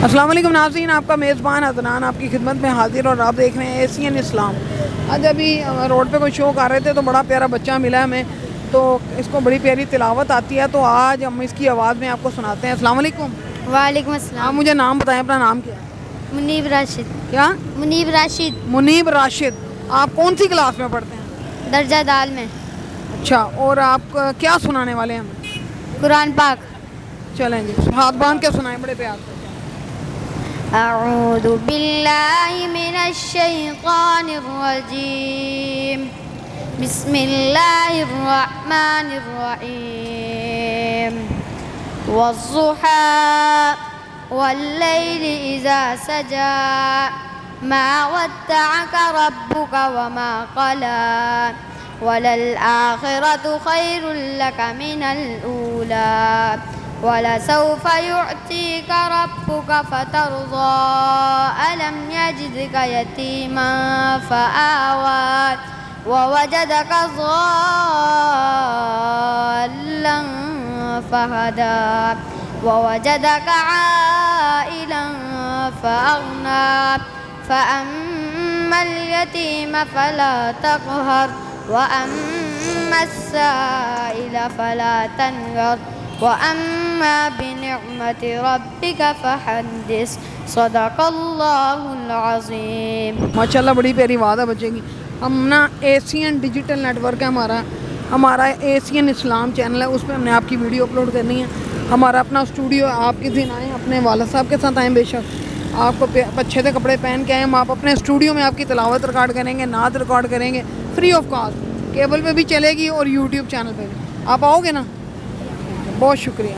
अस्सलाम वालेकुम नाज़रीन, आपका मेज़बान अदनान आपकी खिदमत में हाजिर और आप देख रहे हैं एशियन इस्लाम। आज अभी रोड पे कोई शो कर रहे थे तो बड़ा प्यारा बच्चा मिला हमें, तो इसको बड़ी प्यारी तिलावत आती है, तो आज हम इसकी आवाज़ में आपको सुनाते हैं। अस्सलाम वालेकुम। वालेकुम आप अस्सलाम। मुझे नाम बताएं, अपना नाम क्या है? मुनीब राशिद। क्या? मुनीब राशिद। मुनीब राशिद। आप कौन सी क्लास में पढ़ते हैं? दर्जा दाल में। अच्छा, और आप क्या सुनाने वाले हैं हमें? कुरान पाक। चलें जी, हाथ बांध के सुनाएं बड़े प्यार से। अऊज़ु बिल्लाहि मिनश शैतानिर रजीम। बिस्मिल्लाहिर रहमानिर रहीम। वज़्ज़ुहा वल्लैलि इज़ा सजा मा वद्दअक रब्बुक वमा क़ला वलल आखिरतु खैरुल लक मिनल ऊला वलसौफ युअतीक रब्बुक फतरज़ा अलम यजिदक यतीमन फआवा ववजदक ज़ाल्लन फहदा ववजदक आइलन फअगना फअम्मल यतीम फला तक़हर वअम्मा अस्साइल फला तनहर वअम्मा बिनिअमति रब्बिक फहद्दिस। सदक़ल्लाहुल अज़ीम। माशाल्लाह, बड़ी प्यारी आवाज़ है बच्चे की। हम ना एशियन डिजिटल नेटवर्क है हमारा एशियन इस्लाम चैनल है, उस पर हमने आपकी वीडियो अपलोड करनी है। हमारा अपना स्टूडियो, आप किसी दिन आएँ अपने वालिद साहब के साथ आएँ, बेशक आपको अच्छे से कपड़े पहन के आएँ, हम आप अपने स्टूडियो में आपकी तिलावत रिकॉर्ड करेंगे, नात रिकॉर्ड करेंगे फ्री ऑफ कॉस्ट। केबल पे भी चलेगी और यूट्यूब चैनल पे भी। आप आओगे ना? बहुत शुक्रिया।